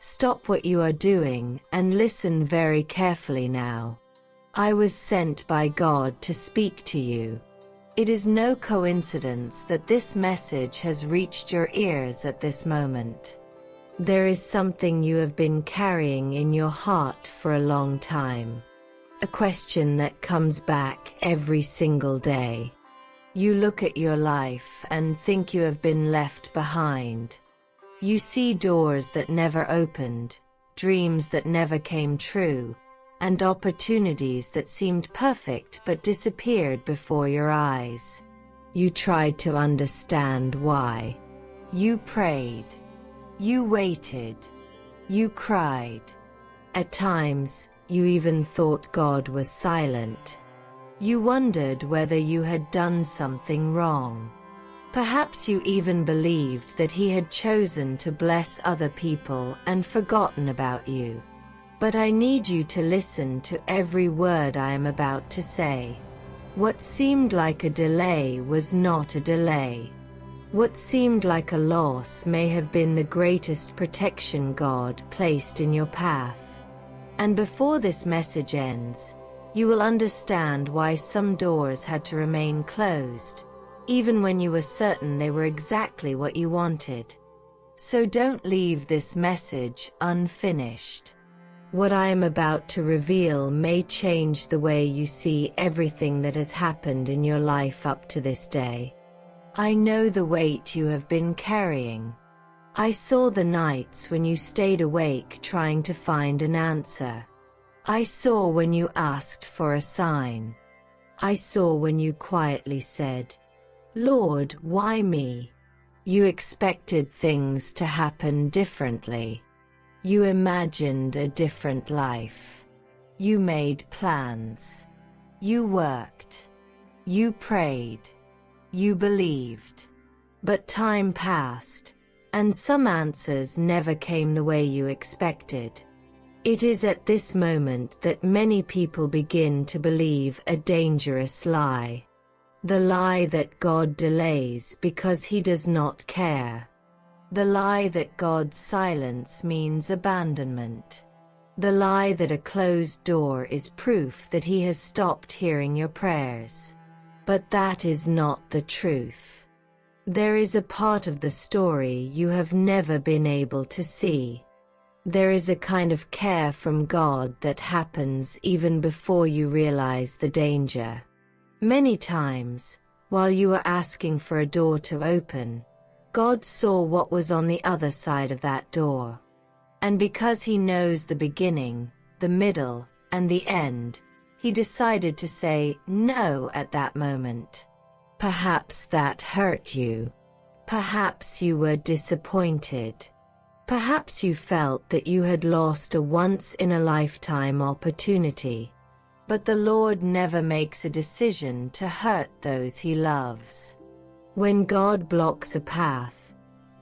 Stop what you are doing and listen very carefully now. I was sent by God to speak to you. It is no coincidence that this message has reached your ears at this moment. There is something you have been carrying in your heart for a long time. A question that comes back every single day. You look at your life and think you have been left behind. You see doors that never opened, dreams that never came true, and opportunities that seemed perfect but disappeared before your eyes. You tried to understand why. You prayed. You waited. You cried. At times, you even thought God was silent. You wondered whether you had done something wrong. Perhaps you even believed that He had chosen to bless other people and forgotten about you. But I need you to listen to every word I am about to say. What seemed like a delay was not a delay. What seemed like a loss may have been the greatest protection God placed in your path. And before this message ends, you will understand why some doors had to remain closed, even when you were certain they were exactly what you wanted. So don't leave this message unfinished. What I am about to reveal may change the way you see everything that has happened in your life up to this day. I know the weight you have been carrying. I saw the nights when you stayed awake trying to find an answer. I saw when you asked for a sign. I saw when you quietly said, "Lord, why me?" You expected things to happen differently. You imagined a different life. You made plans. You worked. You prayed. You believed. But time passed, and some answers never came the way you expected. It is at this moment that many people begin to believe a dangerous lie. The lie that God delays because He does not care. The lie that God's silence means abandonment. The lie that a closed door is proof that He has stopped hearing your prayers. But that is not the truth. There is a part of the story you have never been able to see. There is a kind of care from God that happens even before you realize the danger. Many times, while you were asking for a door to open, God saw what was on the other side of that door. And because He knows the beginning, the middle, and the end, He decided to say no at that moment. Perhaps that hurt you. Perhaps you were disappointed. Perhaps you felt that you had lost a once-in-a-lifetime opportunity. But the Lord never makes a decision to hurt those He loves. When God blocks a path,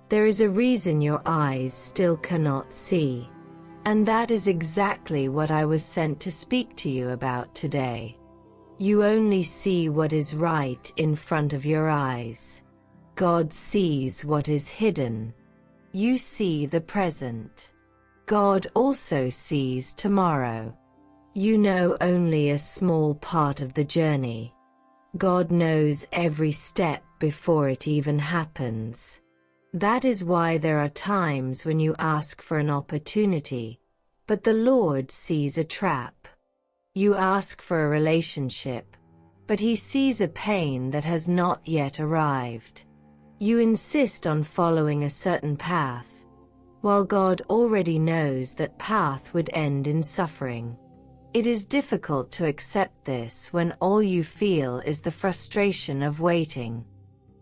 there is a reason your eyes still cannot see. And that is exactly what I was sent to speak to you about today. You only see what is right in front of your eyes. God sees what is hidden. You see the present. God also sees tomorrow. You know only a small part of the journey. God knows every step before it even happens. That is why there are times when you ask for an opportunity, but the Lord sees a trap. You ask for a relationship, but He sees a pain that has not yet arrived. You insist on following a certain path, while God already knows that path would end in suffering. It is difficult to accept this when all you feel is the frustration of waiting.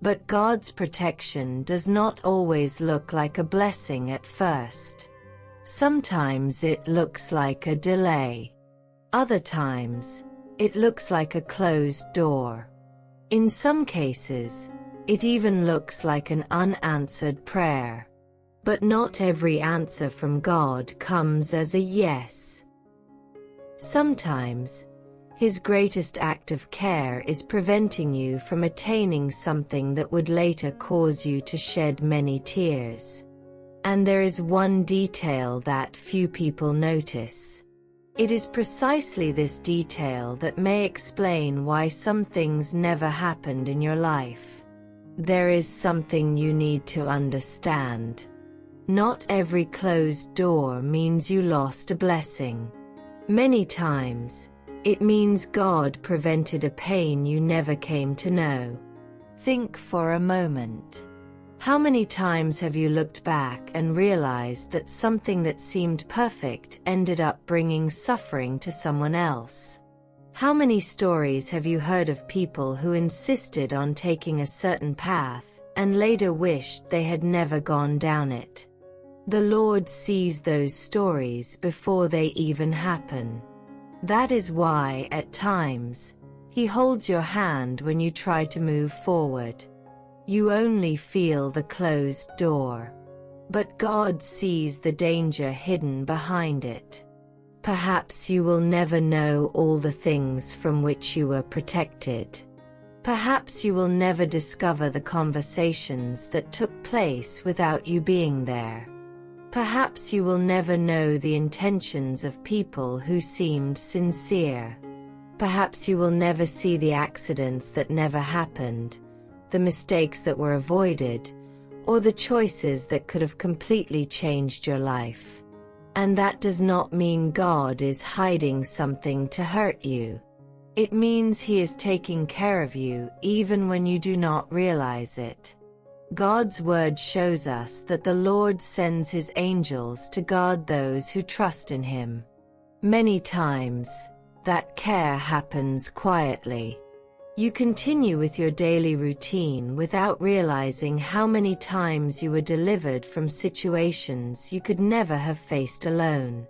But God's protection does not always look like a blessing at first. Sometimes it looks like a delay. Other times, it looks like a closed door. In some cases, it even looks like an unanswered prayer. But not every answer from God comes as a yes. Sometimes, His greatest act of care is preventing you from attaining something that would later cause you to shed many tears. And there is one detail that few people notice. It is precisely this detail that may explain why some things never happened in your life. There is something you need to understand. Not every closed door means you lost a blessing. Many times, it means God prevented a pain you never came to know. Think for a moment. How many times have you looked back and realized that something that seemed perfect ended up bringing suffering to someone else? How many stories have you heard of people who insisted on taking a certain path and later wished they had never gone down it? The Lord sees those stories before they even happen. That is why, at times, He holds your hand when you try to move forward. You only feel the closed door. But God sees the danger hidden behind it. Perhaps you will never know all the things from which you were protected. Perhaps you will never discover the conversations that took place without you being there. Perhaps you will never know the intentions of people who seemed sincere. Perhaps you will never see the accidents that never happened, the mistakes that were avoided, or the choices that could have completely changed your life. And that does not mean God is hiding something to hurt you. It means He is taking care of you even when you do not realize it. God's word shows us that the Lord sends His angels to guard those who trust in Him. Many times, that care happens quietly. You continue with your daily routine without realizing how many times you were delivered from situations you could never have faced alone.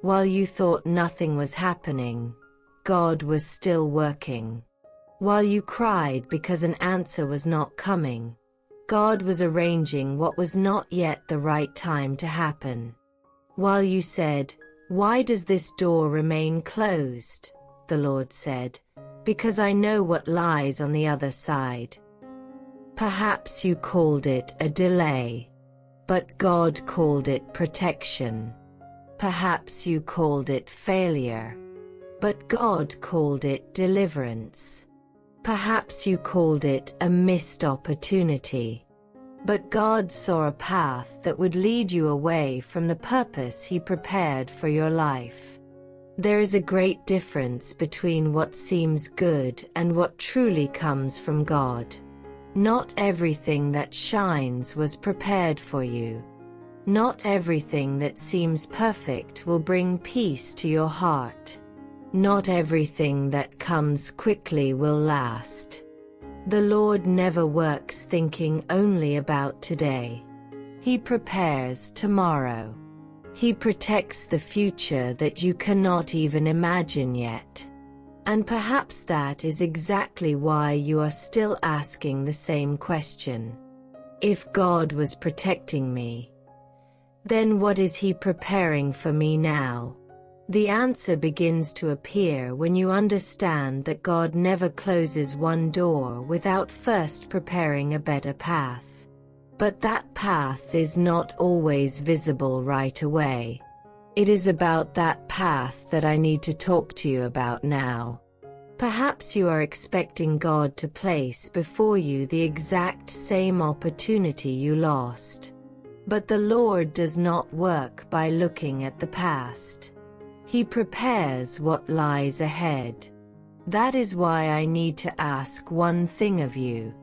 While you thought nothing was happening, God was still working. While you cried because an answer was not coming, God was arranging what was not yet the right time to happen. While you said, "Why does this door remain closed?" the Lord said, "Because I know what lies on the other side." Perhaps you called it a delay, but God called it protection. Perhaps you called it failure, but God called it deliverance. Perhaps you called it a missed opportunity, but God saw a path that would lead you away from the purpose He prepared for your life. There is a great difference between what seems good and what truly comes from God. Not everything that shines was prepared for you. Not everything that seems perfect will bring peace to your heart. Not everything that comes quickly will last. The Lord never works thinking only about today. He prepares tomorrow. He protects the future that you cannot even imagine yet. And perhaps that is exactly why you are still asking the same question. If God was protecting me, then what is He preparing for me now? The answer begins to appear when you understand that God never closes one door without first preparing a better path. But that path is not always visible right away. It is about that path that I need to talk to you about now. Perhaps you are expecting God to place before you the exact same opportunity you lost. But the Lord does not work by looking at the past. He prepares what lies ahead. That is why I need to ask one thing of you.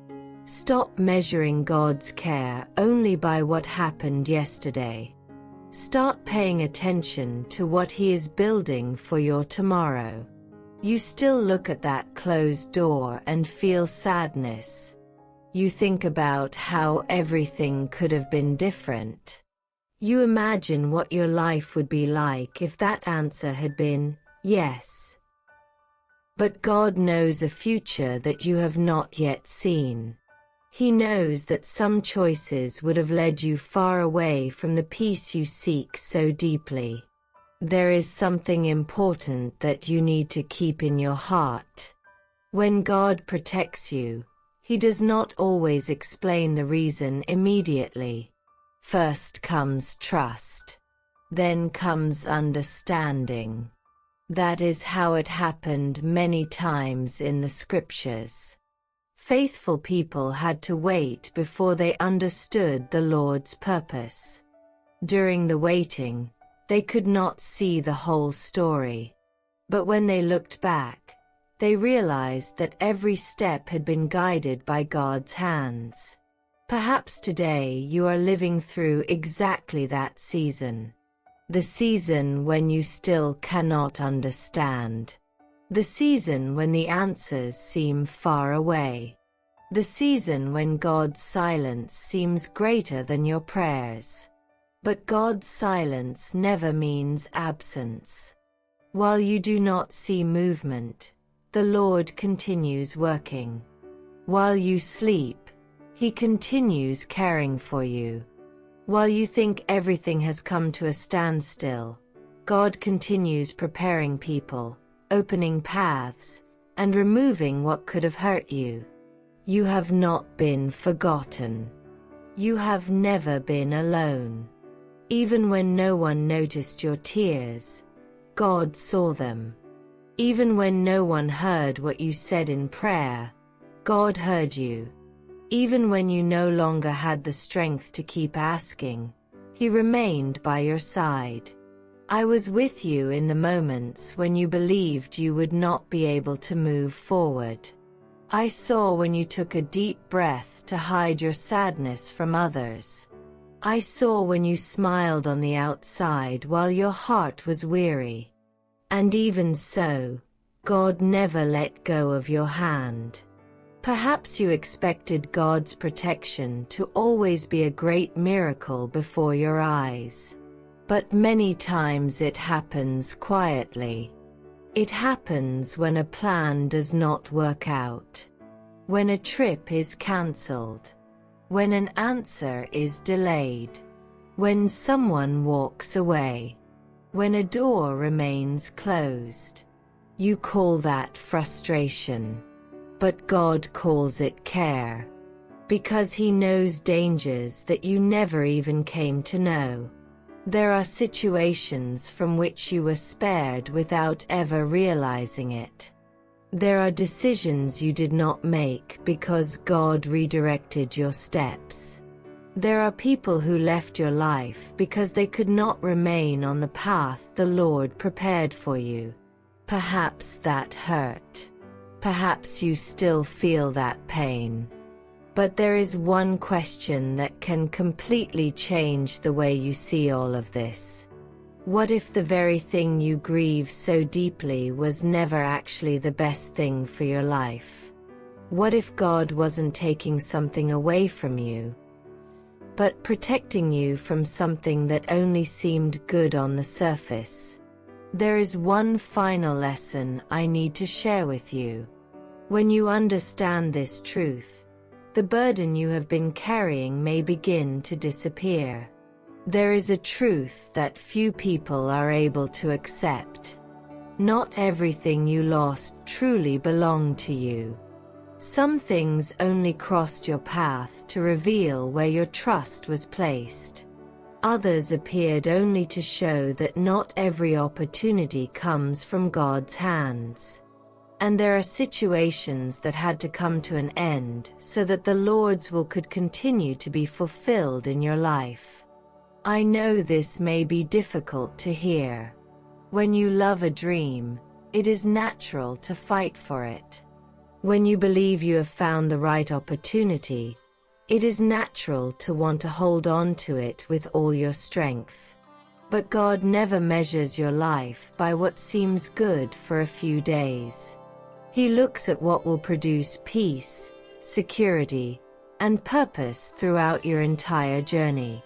Stop measuring God's care only by what happened yesterday. Start paying attention to what He is building for your tomorrow. You still look at that closed door and feel sadness. You think about how everything could have been different. You imagine what your life would be like if that answer had been yes. But God knows a future that you have not yet seen. He knows that some choices would have led you far away from the peace you seek so deeply. There is something important that you need to keep in your heart. When God protects you, He does not always explain the reason immediately. First comes trust. Then comes understanding. That is how it happened many times in the scriptures. Faithful people had to wait before they understood the Lord's purpose. During the waiting, they could not see the whole story. But when they looked back, they realized that every step had been guided by God's hands. Perhaps today you are living through exactly that season. The season when you still cannot understand. The season when the answers seem far away. The season when God's silence seems greater than your prayers. But God's silence never means absence. While you do not see movement, the Lord continues working. While you sleep, He continues caring for you. While you think everything has come to a standstill, God continues preparing people, opening paths, and removing what could have hurt you. You have not been forgotten. You have never been alone. Even when no one noticed your tears, God saw them. Even when no one heard what you said in prayer, God heard you. Even when you no longer had the strength to keep asking, He remained by your side. I was with you in the moments when you believed you would not be able to move forward. I saw when you took a deep breath to hide your sadness from others. I saw when you smiled on the outside while your heart was weary. And even so, God never let go of your hand. Perhaps you expected God's protection to always be a great miracle before your eyes. But many times it happens quietly. It happens when a plan does not work out. When a trip is cancelled. When an answer is delayed. When someone walks away. When a door remains closed. You call that frustration. But God calls it care. Because He knows dangers that you never even came to know. There are situations from which you were spared without ever realizing it. There are decisions you did not make because God redirected your steps. There are people who left your life because they could not remain on the path the Lord prepared for you. Perhaps that hurt. Perhaps you still feel that pain. But there is one question that can completely change the way you see all of this. What if the very thing you grieve so deeply was never actually the best thing for your life? What if God wasn't taking something away from you, but protecting you from something that only seemed good on the surface? There is one final lesson I need to share with you. When you understand this truth, the burden you have been carrying may begin to disappear. There is a truth that few people are able to accept. Not everything you lost truly belonged to you. Some things only crossed your path to reveal where your trust was placed. Others appeared only to show that not every opportunity comes from God's hands. And there are situations that had to come to an end so that the Lord's will could continue to be fulfilled in your life. I know this may be difficult to hear. When you love a dream, it is natural to fight for it. When you believe you have found the right opportunity, it is natural to want to hold on to it with all your strength. But God never measures your life by what seems good for a few days. He looks at what will produce peace, security, and purpose throughout your entire journey.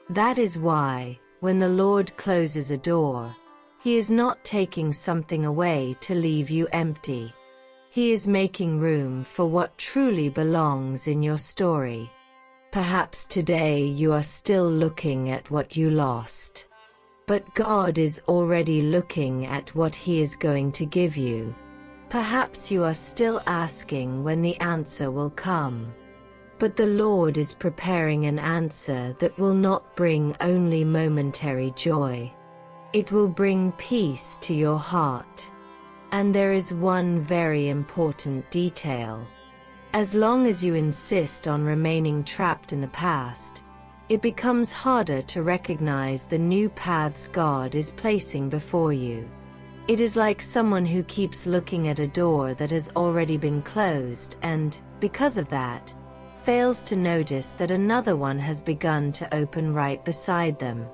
That is why, when the Lord closes a door, He is not taking something away to leave you empty. He is making room for what truly belongs in your story. Perhaps today you are still looking at what you lost. But God is already looking at what He is going to give you. Perhaps you are still asking when the answer will come. But the Lord is preparing an answer that will not bring only momentary joy. It will bring peace to your heart. And there is one very important detail. As long as you insist on remaining trapped in the past, it becomes harder to recognize the new paths God is placing before you. It is like someone who keeps looking at a door that has already been closed and, because of that, fails to notice that another one has begun to open right beside them.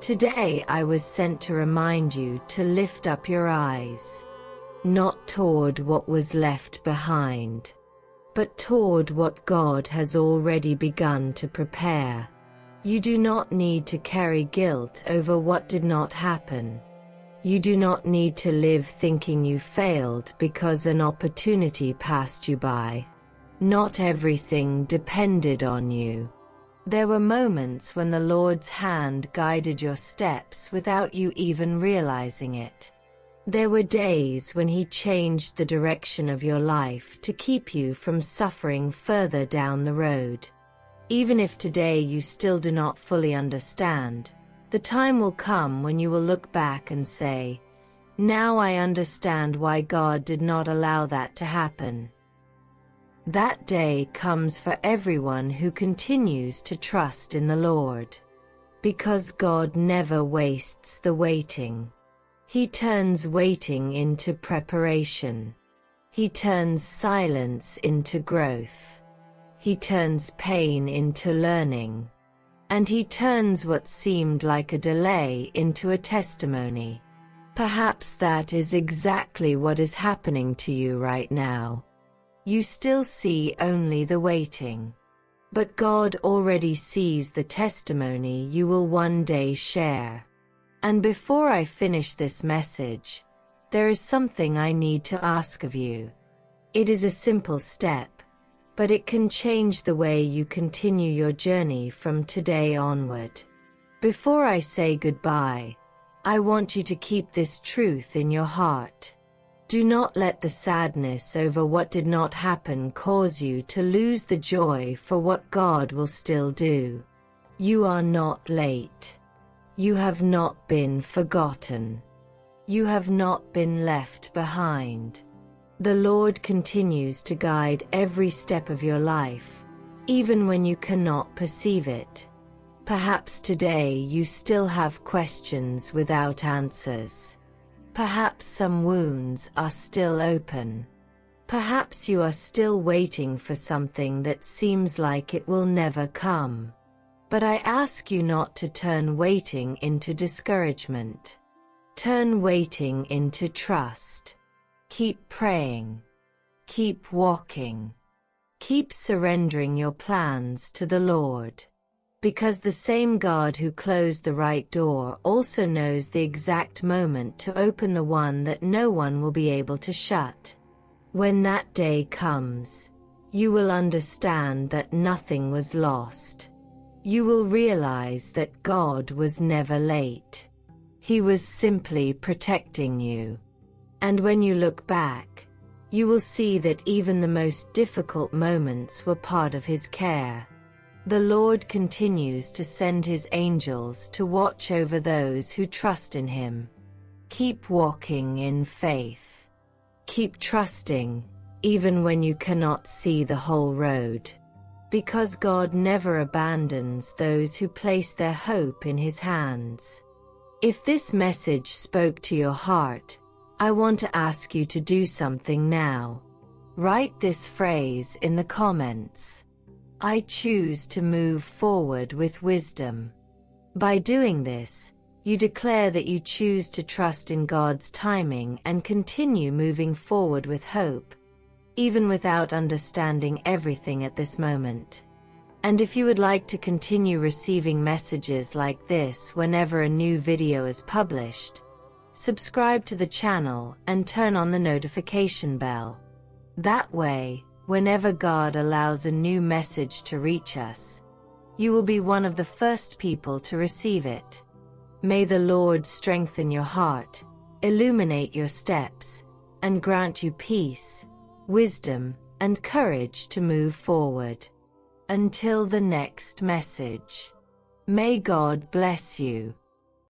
Today I was sent to remind you to lift up your eyes, not toward what was left behind, but toward what God has already begun to prepare. You do not need to carry guilt over what did not happen. You do not need to live thinking you failed because an opportunity passed you by. Not everything depended on you. There were moments when the Lord's hand guided your steps without you even realizing it. There were days when He changed the direction of your life to keep you from suffering further down the road. Even if today you still do not fully understand, the time will come when you will look back and say, "Now I understand why God did not allow that to happen." That day comes for everyone who continues to trust in the Lord. Because God never wastes the waiting. He turns waiting into preparation. He turns silence into growth. He turns pain into learning. And He turns what seemed like a delay into a testimony. Perhaps that is exactly what is happening to you right now. You still see only the waiting. But God already sees the testimony you will one day share. And before I finish this message, there is something I need to ask of you. It is a simple step, but it can change the way you continue your journey from today onward. Before I say goodbye, I want you to keep this truth in your heart. Do not let the sadness over what did not happen cause you to lose the joy for what God will still do. You are not late. You have not been forgotten. You have not been left behind. The Lord continues to guide every step of your life, even when you cannot perceive it. Perhaps today you still have questions without answers. Perhaps some wounds are still open. Perhaps you are still waiting for something that seems like it will never come. But I ask you not to turn waiting into discouragement. Turn waiting into trust. Keep praying. Keep walking. Keep surrendering your plans to the Lord. Because the same God who closed the right door also knows the exact moment to open the one that no one will be able to shut. When that day comes, you will understand that nothing was lost. You will realize that God was never late. He was simply protecting you. And when you look back, you will see that even the most difficult moments were part of His care. The Lord continues to send His angels to watch over those who trust in Him. Keep walking in faith. Keep trusting, even when you cannot see the whole road. Because God never abandons those who place their hope in His hands. If this message spoke to your heart, I want to ask you to do something now. Write this phrase in the comments. I choose to move forward with wisdom. By doing this, you declare that you choose to trust in God's timing and continue moving forward with hope, even without understanding everything at this moment. And if you would like to continue receiving messages like this whenever a new video is published, subscribe to the channel and turn on the notification bell. That way, whenever God allows a new message to reach us, you will be one of the first people to receive it. May the Lord strengthen your heart, illuminate your steps, and grant you peace, wisdom, and courage to move forward. Until the next message. May God bless you.